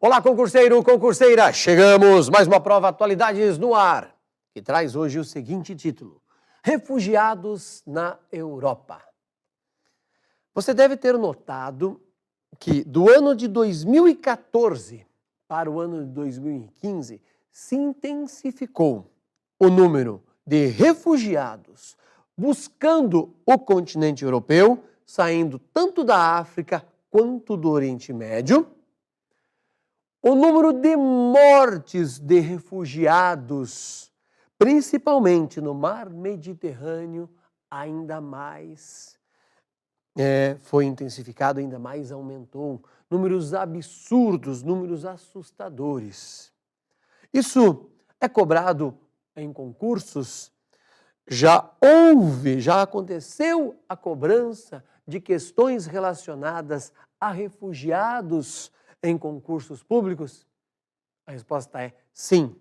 Olá, concurseiro, concurseira! Chegamos! Mais uma prova Atualidades no ar, que traz hoje o seguinte título: Refugiados na Europa. Você deve ter notado que do ano de 2014 para o ano de 2015 se intensificou o número de refugiados buscando o continente europeu, saindo tanto da África quanto do Oriente Médio. O número de mortes de refugiados, principalmente no mar Mediterrâneo, ainda mais foi intensificado, ainda mais aumentou. Números absurdos, números assustadores. Isso é cobrado em concursos. Já aconteceu a cobrança de questões relacionadas a refugiados em concursos públicos? A resposta é sim,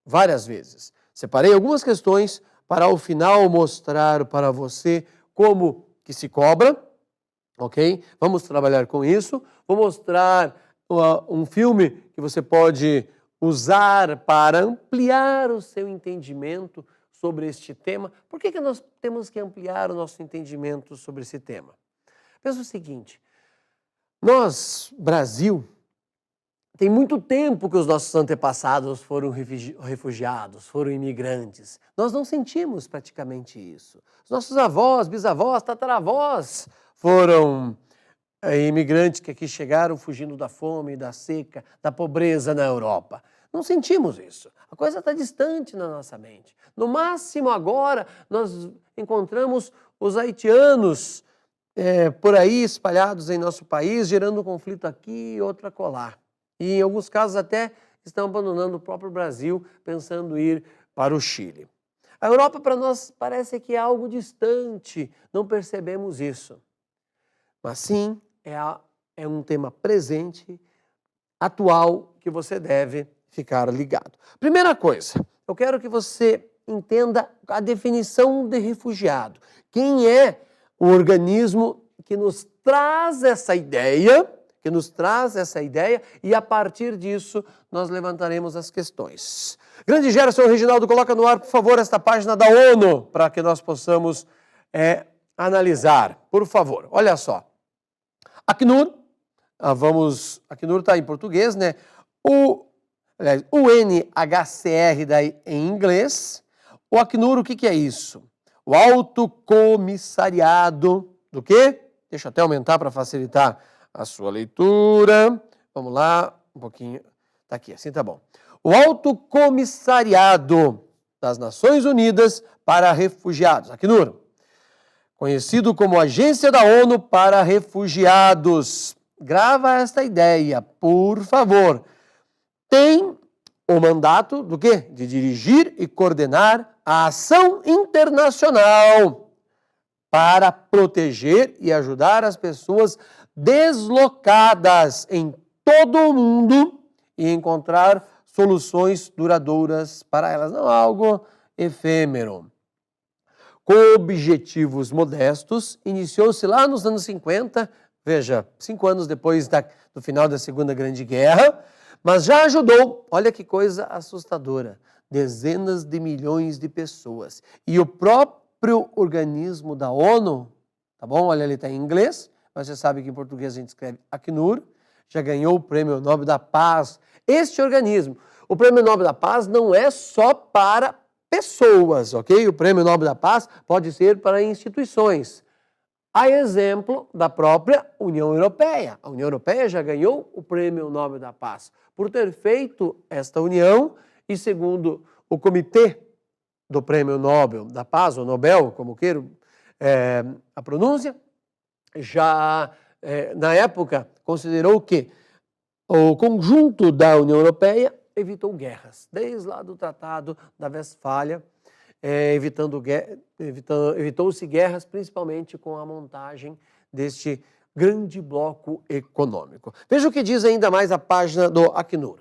várias vezes. Separei algumas questões para ao final mostrar para você como que se cobra, ok? Vamos trabalhar com isso. Vou mostrar um filme que você pode usar para ampliar o seu entendimento sobre este tema. Por que nós temos que ampliar o nosso entendimento sobre esse tema? Pensa o seguinte: nós, Brasil, tem muito tempo que os nossos antepassados foram refugiados, foram imigrantes. Nós não sentimos praticamente isso. Os nossos avós, bisavós, tataravós foram imigrantes que aqui chegaram fugindo da fome, da seca, da pobreza na Europa. Não sentimos isso. A coisa está distante na nossa mente. No máximo agora nós encontramos os haitianos por aí espalhados em nosso país, gerando um conflito aqui e outro acolá. E em alguns casos até estão abandonando o próprio Brasil, pensando em ir para o Chile. A Europa para nós parece que é algo distante, não percebemos isso. Mas sim, é um tema presente, atual, que você deve ficar ligado. Primeira coisa, eu quero que você entenda a definição de refugiado. Quem é o organismo que nos traz essa ideia? E a partir disso nós levantaremos as questões. Grande Gerson Reginaldo, coloca no ar, por favor, esta página da ONU para que nós possamos analisar. Por favor, olha só. Acnur, Acnur está em português, né? O UNHCR em inglês. O Acnur, o que é isso? O Alto Comissariado do quê? Deixa eu até aumentar para facilitar a sua leitura. Vamos lá, um pouquinho. Tá aqui, assim tá bom. O Alto Comissariado das Nações Unidas para Refugiados, Acnur, conhecido como Agência da ONU para Refugiados. Grava esta ideia, por favor. Tem o mandato do quê? De dirigir e coordenar a ação internacional para proteger e ajudar as pessoas deslocadas em todo o mundo e encontrar soluções duradouras para elas, não algo efêmero. Com objetivos modestos, iniciou-se lá nos anos 50, veja, 5 anos depois do final da Segunda Grande Guerra, mas já ajudou, olha que coisa assustadora, dezenas de milhões de pessoas. E o próprio organismo da ONU, tá bom? Olha, ele está em inglês, mas você sabe que em português a gente escreve Acnur, já ganhou o Prêmio Nobel da Paz. Este organismo, o Prêmio Nobel da Paz não é só para pessoas, ok? O Prêmio Nobel da Paz pode ser para instituições. A exemplo da própria União Europeia. A União Europeia já ganhou o Prêmio Nobel da Paz por ter feito esta união e, segundo o Comitê do Prêmio Nobel da Paz, ou Nobel, como queiro a pronúncia, já na época considerou que o conjunto da União Europeia evitou guerras, desde lá do Tratado da Westfália, evitou-se guerras, principalmente com a montagem deste grande bloco econômico. Veja o que diz ainda mais a página do Acnur.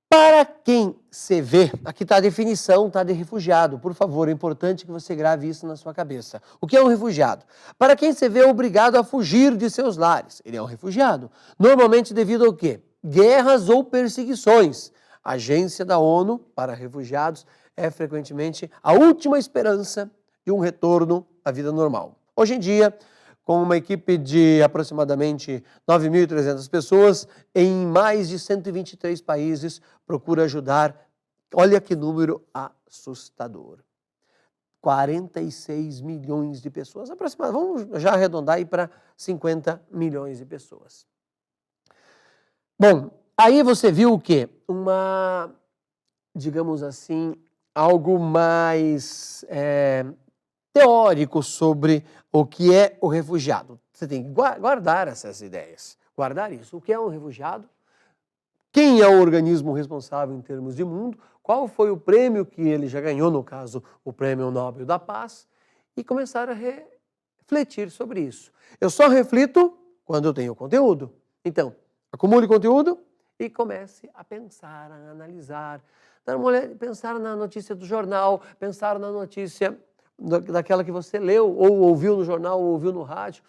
Para quem se vê, aqui está a definição, tá, de refugiado. Por favor, é importante que você grave isso na sua cabeça. O que é um refugiado? Para quem se vê obrigado a fugir de seus lares. Ele é um refugiado. Normalmente devido ao quê? guerras ou perseguições. A Agência da ONU para Refugiados é frequentemente a última esperança de um retorno à vida normal. Hoje em dia, com uma equipe de aproximadamente 9.300 pessoas, em mais de 123 países, procura ajudar. Olha que número assustador. 46 milhões de pessoas, aproximadamente, vamos já arredondar aí para 50 milhões de pessoas. Bom, aí você viu o quê? Digamos assim, algo mais teórico sobre o que é o refugiado. Você tem que guardar essas ideias, guardar isso. O que é um refugiado? Quem é o organismo responsável em termos de mundo? Qual foi o prêmio que ele já ganhou, no caso, o Prêmio Nobel da Paz? E começar a refletir sobre isso. Eu só reflito quando eu tenho conteúdo. Então, acumule conteúdo e comece a pensar, a analisar, dar uma olhada, pensar na notícia do jornal, pensar na notícia daquela que você leu, ou ouviu no jornal, ou ouviu no rádio,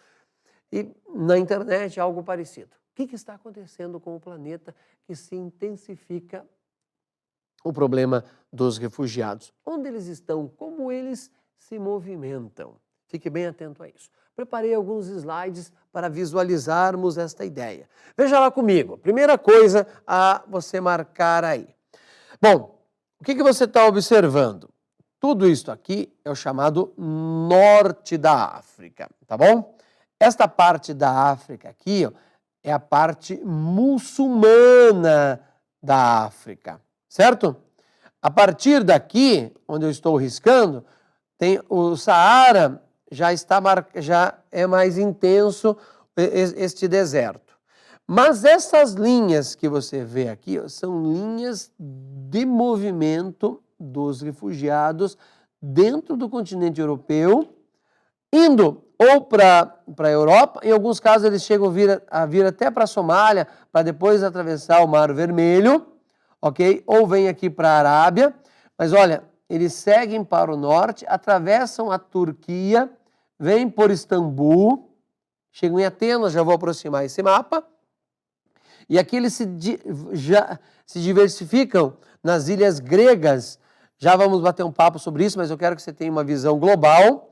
e na internet, algo parecido. O que está acontecendo com o planeta que se intensifica o problema dos refugiados? Onde eles estão? Como eles se movimentam? Fique bem atento a isso. Preparei alguns slides para visualizarmos esta ideia. Veja lá comigo. Primeira coisa a você marcar aí. Bom, o que você está observando? Tudo isso aqui é o chamado norte da África, tá bom? Esta parte da África aqui, ó, é a parte muçulmana da África, certo? A partir daqui, onde eu estou riscando, tem o Saara, já é mais intenso este deserto. Mas essas linhas que você vê aqui, ó, são linhas de movimento dos refugiados dentro do continente europeu, indo ou para a Europa, em alguns casos eles chegam a vir até para a Somália, para depois atravessar o Mar Vermelho, ok? Ou vem aqui para a Arábia, mas olha, eles seguem para o norte, atravessam a Turquia, vêm por Istambul, chegam em Atenas, já vou aproximar esse mapa, e aqui eles já se diversificam nas ilhas gregas. Já vamos bater um papo sobre isso, mas eu quero que você tenha uma visão global.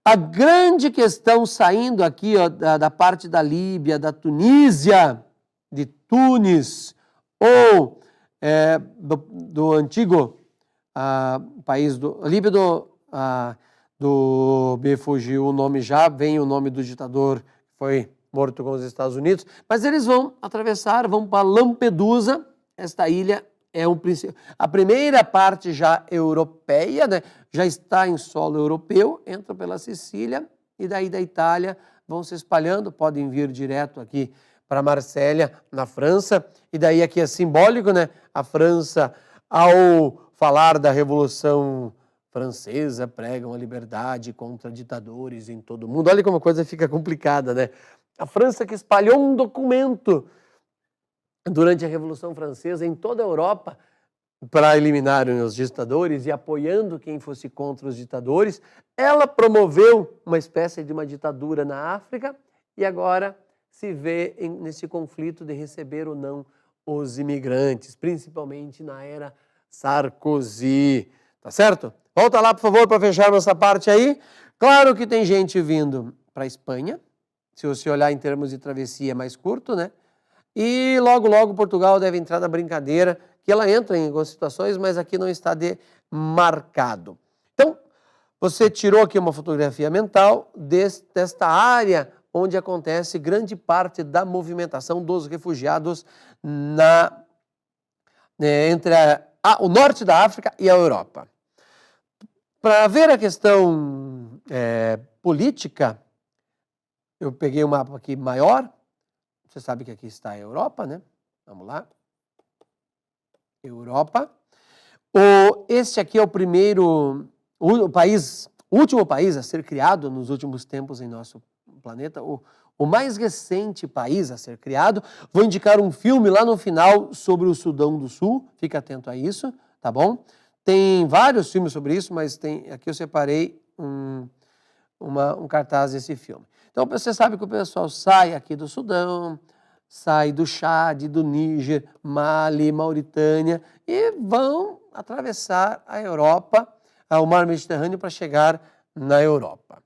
A grande questão saindo aqui, ó, da parte da Líbia, da Tunísia, de Tunis, ou do antigo país do Líbia, me fugiu o nome já, vem o nome do ditador que foi morto com os Estados Unidos, mas eles vão atravessar, vão para Lampedusa. Esta ilha é a primeira parte já europeia, né? Já está em solo europeu, entra pela Sicília e daí da Itália vão se espalhando, podem vir direto aqui para Marsella, na França, e daí aqui é simbólico, né? A França, ao falar da Revolução Francesa, pregam a liberdade contra ditadores em todo o mundo. Olha como a coisa fica complicada, né? A França que espalhou um documento durante a Revolução Francesa em toda a Europa para eliminarem os ditadores e apoiando quem fosse contra os ditadores, ela promoveu uma espécie de uma ditadura na África e agora se vê nesse conflito de receber ou não os imigrantes, principalmente na era Sarkozy, tá certo? Volta lá, por favor, para fecharmos essa parte aí. Claro que tem gente vindo para a Espanha, se você olhar em termos de travessia é mais curto, né? E logo, logo Portugal deve entrar na brincadeira, que ela entra em algumas situações, mas aqui não está demarcado. Então, você tirou aqui uma fotografia mental desta área onde acontece grande parte da movimentação dos refugiados entre o norte da África e a Europa. Para ver a questão política, eu peguei um mapa aqui maior. Você sabe que aqui está a Europa, né? Vamos lá. Europa. Este aqui é o último país a ser criado nos últimos tempos em nosso planeta, o mais recente país a ser criado. Vou indicar um filme lá no final sobre o Sudão do Sul, fica atento a isso, tá bom? Tem vários filmes sobre isso, mas aqui eu separei um cartaz desse filme. Então você sabe que o pessoal sai aqui do Sudão, sai do Chad, do Níger, Mali, Mauritânia e vão atravessar a Europa, o mar Mediterrâneo, para chegar na Europa.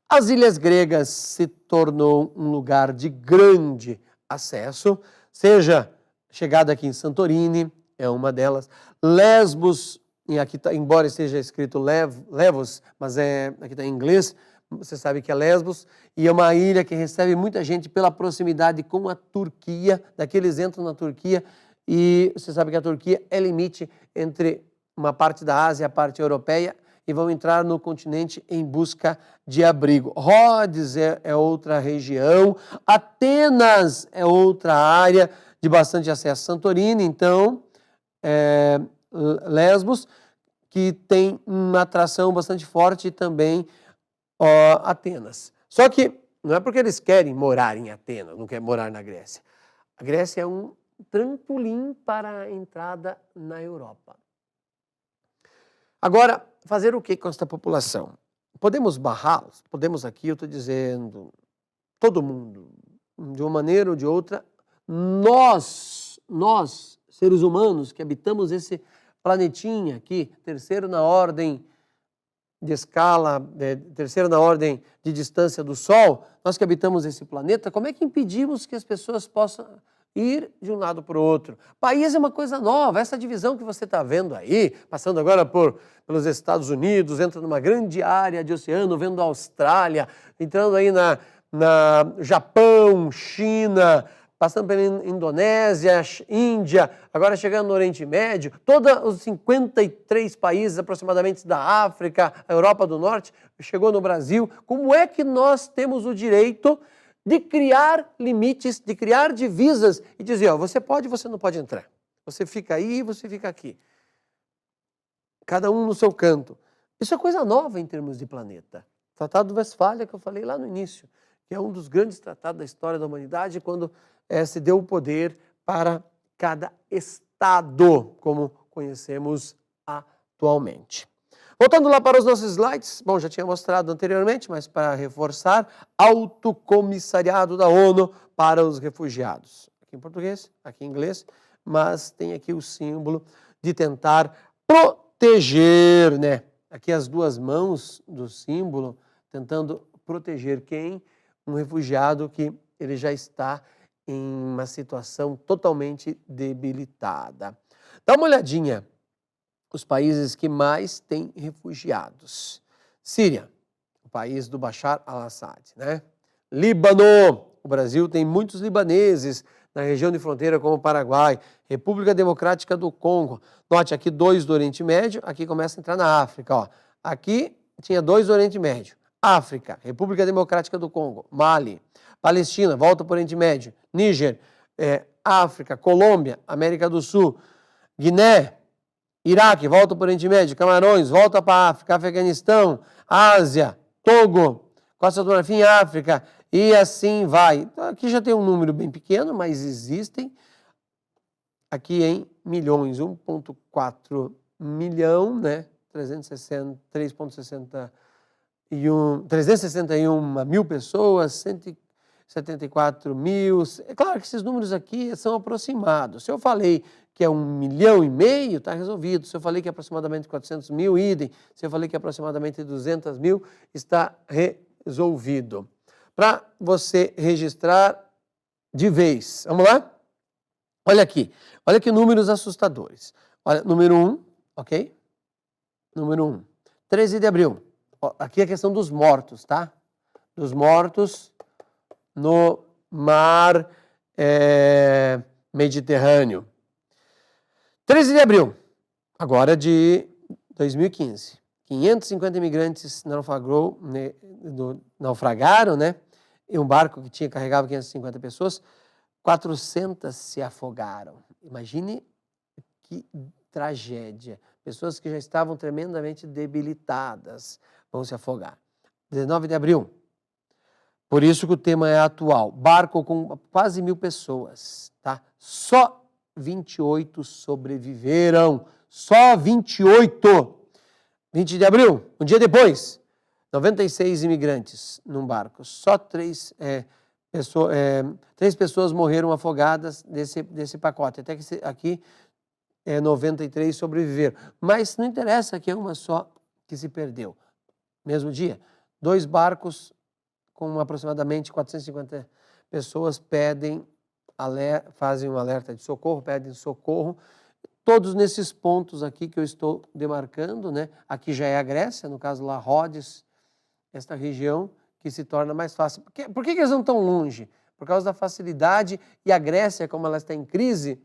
As ilhas gregas se tornou um lugar de grande acesso, seja chegada aqui em Santorini, é uma delas, Lesbos, e aqui tá, embora esteja escrito Levos, mas aqui está em inglês, você sabe que é Lesbos, e é uma ilha que recebe muita gente pela proximidade com a Turquia, daqui eles entram na Turquia, e você sabe que a Turquia é limite entre uma parte da Ásia e a parte europeia, e vão entrar no continente em busca de abrigo. Rhodes é outra região, Atenas é outra área de bastante acesso. Santorini, então, Lesbos, que tem uma atração bastante forte também, Atenas. Só que não é porque eles querem morar em Atenas, não querem morar na Grécia. A Grécia é um trampolim para a entrada na Europa. Agora, fazer o que com esta população? Podemos barrá-los? Podemos aqui, eu estou dizendo, todo mundo, de uma maneira ou de outra, nós, seres humanos que habitamos esse planetinha aqui, terceiro na ordem de escala, terceiro na ordem de distância do Sol, nós que habitamos esse planeta, como é que impedimos que as pessoas possam ir de um lado para o outro? País é uma coisa nova, essa divisão que você está vendo aí, passando agora pelos Estados Unidos, entra numa grande área de oceano, vendo a Austrália, entrando aí na Japão, China, passando pela Indonésia, Índia, agora chegando no Oriente Médio, todos os 53 países aproximadamente da África, a Europa do Norte, chegou no Brasil. Como é que nós temos o direito de criar limites, de criar divisas e dizer, você pode, você não pode entrar. Você fica aí, você fica aqui. Cada um no seu canto. Isso é coisa nova em termos de planeta. Tratado do Westfália, que eu falei lá no início, que é um dos grandes tratados da história da humanidade, quando se deu o poder para cada estado, como conhecemos atualmente. Voltando lá para os nossos slides, bom, já tinha mostrado anteriormente, mas para reforçar, Alto Comissariado da ONU para os Refugiados. Aqui em português, aqui em inglês, mas tem aqui o símbolo de tentar proteger, né? Aqui as duas mãos do símbolo, tentando proteger quem? Um refugiado que ele já está em uma situação totalmente debilitada. Dá uma olhadinha. Os países que mais têm refugiados. Síria, o país do Bashar al-Assad, né? Líbano, o Brasil tem muitos libaneses na região de fronteira com o Paraguai. República Democrática do Congo. Note, aqui 2 do Oriente Médio, aqui começa a entrar na África, ó. Aqui tinha 2 do Oriente Médio. África, República Democrática do Congo, Mali, Palestina, volta para o Oriente Médio, Níger, África, Colômbia, América do Sul, Guiné, Iraque, volta para o Oriente Médio, Camarões, volta para a África, Afeganistão, Ásia, Togo, Costa do Marfim, África, e assim vai. Então, aqui já tem um número bem pequeno, mas existem aqui em milhões, 1,4 milhão, né? 361 mil pessoas, 174 mil. É claro que esses números aqui são aproximados. Se eu falei que é 1,5 milhão, está resolvido. Se eu falei que é aproximadamente 400 mil, idem. Se eu falei que é aproximadamente 200 mil, está resolvido. Para você registrar de vez. Vamos lá? Olha aqui. Olha que números assustadores. Olha, número 1, ok? Número 1. 13 de abril. Aqui é a questão dos mortos, tá? Dos mortos no mar Mediterrâneo. 13 de abril, agora de 2015. 550 imigrantes naufragaram, né? Em um barco que carregava 550 pessoas, 400 se afogaram. Imagine que tragédia. Pessoas que já estavam tremendamente debilitadas vão se afogar. 19 de abril. Por isso que o tema é atual. Barco com quase 1.000 pessoas, tá? Só 28 sobreviveram. Só 28. 20 de abril, um dia depois, 96 imigrantes num barco. Só 3 3 pessoas morreram afogadas desse pacote. Até que aqui 93 sobreviveram. Mas não interessa que é uma só que se perdeu. Mesmo dia, 2 barcos com aproximadamente 450 pessoas fazem um alerta de socorro, pedem socorro. Todos nesses pontos aqui que eu estou demarcando, né? Aqui já é a Grécia, no caso lá Rhodes, esta região que se torna mais fácil. Por que eles não estão longe? Por causa da facilidade, e a Grécia, como ela está em crise,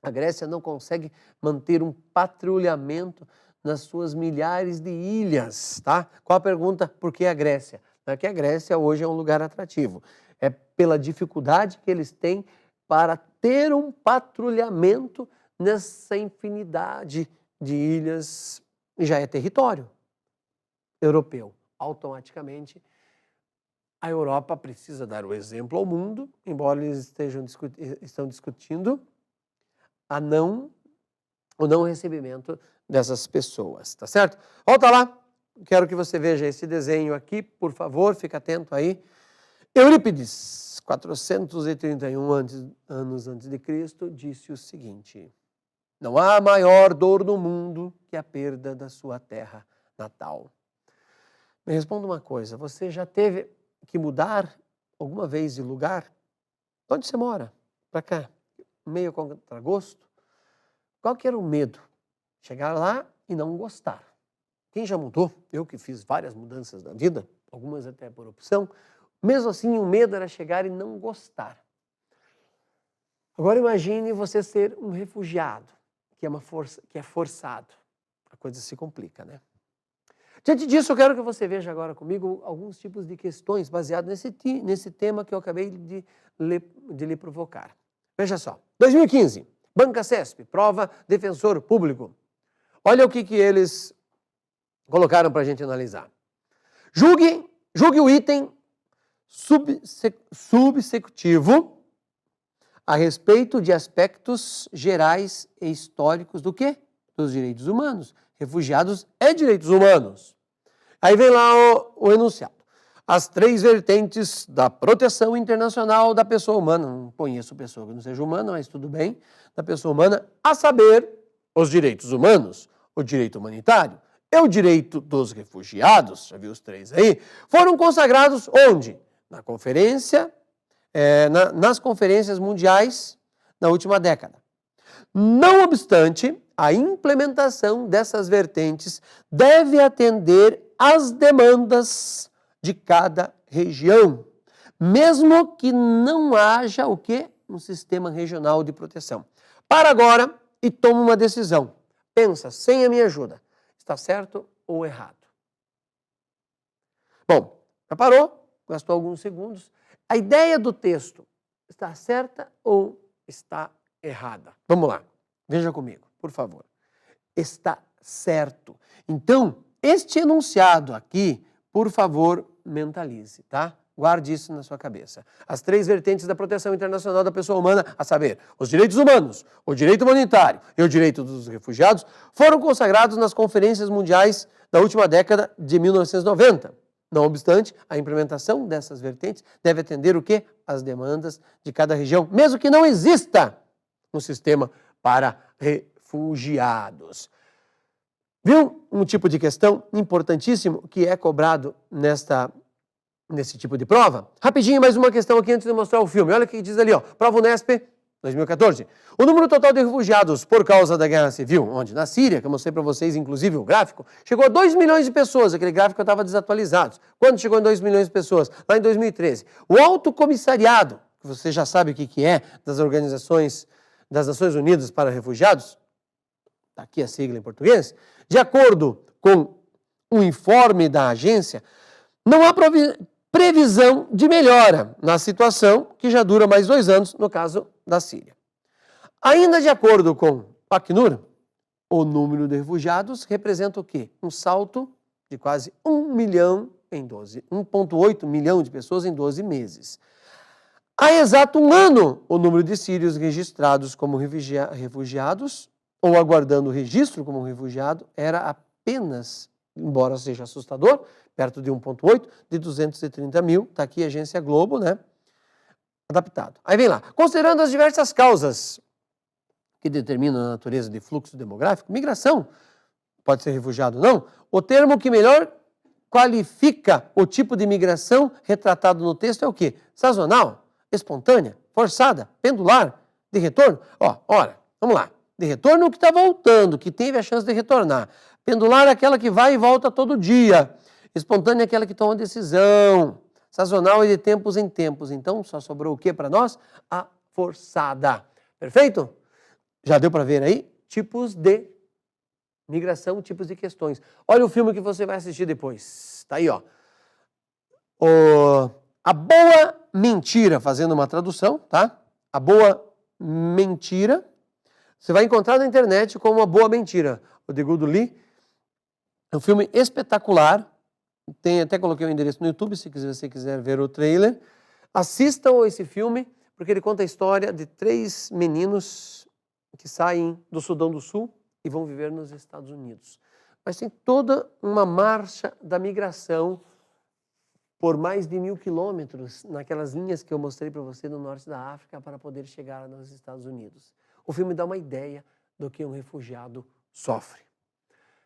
a Grécia não consegue manter um patrulhamento nas suas milhares de ilhas, tá? Qual a pergunta? Por que a Grécia? Não é que a Grécia hoje é um lugar atrativo. É pela dificuldade que eles têm para ter um patrulhamento nessa infinidade de ilhas, e já é território europeu. Automaticamente, a Europa precisa dar o exemplo ao mundo, embora eles estão discutindo o não recebimento dessas pessoas, tá certo? Volta lá, quero que você veja esse desenho aqui, por favor, fica atento aí. Eurípides, 431 anos antes de Cristo, disse o seguinte: não há maior dor no mundo que a perda da sua terra natal. Me responda uma coisa, você já teve que mudar alguma vez de lugar? Onde você mora? Para cá? Meio contragosto? Qual que era o medo? Chegar lá e não gostar. Quem já mudou? Eu que fiz várias mudanças na vida, algumas até por opção, mesmo assim o medo era chegar e não gostar. Agora imagine você ser um refugiado, que é forçado. A coisa se complica, né? Diante disso, eu quero que você veja agora comigo alguns tipos de questões baseadas nesse tema que eu acabei de lhe provocar. Veja só, 2015, Banca CESP, prova defensor público. Olha o que eles colocaram para a gente analisar. Julgue o item subsecutivo a respeito de aspectos gerais e históricos do quê? Dos direitos humanos. Refugiados é direitos humanos. Aí vem lá o enunciado. As 3 vertentes da proteção internacional da pessoa humana, não conheço pessoa que não seja humana, mas tudo bem, da pessoa humana, a saber, os direitos humanos, o direito humanitário e o direito dos refugiados, já viu os 3 aí, foram consagrados onde? Na conferência, nas conferências mundiais na última década. Não obstante, a implementação dessas vertentes deve atender às demandas de cada região, mesmo que não haja o quê? Um sistema regional de proteção. Para agora e toma uma decisão. Pensa, sem a minha ajuda, está certo ou errado? Bom, já parou? Gastou alguns segundos. A ideia do texto está certa ou está errada? Vamos lá, veja comigo, por favor. Está certo. Então, este enunciado aqui, por favor, mentalize, tá? Guarde isso na sua cabeça. As 3 vertentes da proteção internacional da pessoa humana, a saber, os direitos humanos, o direito humanitário e o direito dos refugiados, foram consagrados nas conferências mundiais da última década de 1990. Não obstante, a implementação dessas vertentes deve atender o quê? As demandas de cada região, mesmo que não exista um sistema para refugiados. Viu um tipo de questão importantíssimo que é cobrado nesse tipo de prova? Rapidinho, mais uma questão aqui antes de mostrar o filme. Olha o que diz ali, ó. Prova Unesp 2014. O número total de refugiados por causa da guerra civil, onde? Na Síria, que eu mostrei para vocês, inclusive o gráfico, chegou a 2 milhões de pessoas. Aquele gráfico estava desatualizado. Quando chegou em 2 milhões de pessoas? Lá em 2013. O Alto Comissariado, que você já sabe o que é, das organizações das Nações Unidas para Refugiados, está aqui a sigla em português, de acordo com um informe da agência, não há previsão de melhora na situação, que já dura mais 2 anos, no caso da Síria. Ainda de acordo com o Acnur, o número de refugiados representa o quê? Um salto de quase 1,8 milhão de pessoas em 12 meses. Há exato um ano, o número de sírios registrados como refugiados ou aguardando o registro como refugiado era apenas, embora seja assustador, perto de 1,8, de 230 mil. Está aqui a agência Globo, né? adaptado. Aí vem lá. Considerando as diversas causas que determinam a natureza de fluxo demográfico, migração, pode ser refugiado ou não, o termo que melhor qualifica o tipo de migração retratado no texto é o quê? Sazonal, espontânea, forçada, pendular, de retorno. Ora, vamos lá. De retorno, o que está voltando, que teve a chance de retornar. Pendular é aquela que vai e volta todo dia. Espontânea é aquela que toma decisão. Sazonal é de tempos em tempos. Então, só sobrou o que para nós? A forçada. Perfeito? Já deu para ver aí? Tipos de migração, tipos de questões. Olha o filme que você vai assistir depois. Está aí, ó. A Boa Mentira, fazendo uma tradução, tá? A Boa Mentira. Você vai encontrar na internet como A Boa Mentira. O de Good Lee. É um filme espetacular. Até coloquei o endereço no YouTube, se você quiser ver o trailer. Assistam esse filme, porque ele conta a história de 3 meninos que saem do Sudão do Sul e vão viver nos Estados Unidos. Mas tem toda uma marcha da migração por mais de 1000 quilômetros naquelas linhas que eu mostrei para você no norte da África para poder chegar nos Estados Unidos. O filme dá uma ideia do que um refugiado sofre.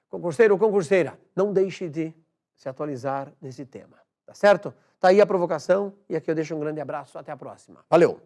Concurseiro ou concurseira, não deixe de se atualizar nesse tema, tá certo? Tá aí a provocação e aqui eu deixo um grande abraço, até a próxima. Valeu!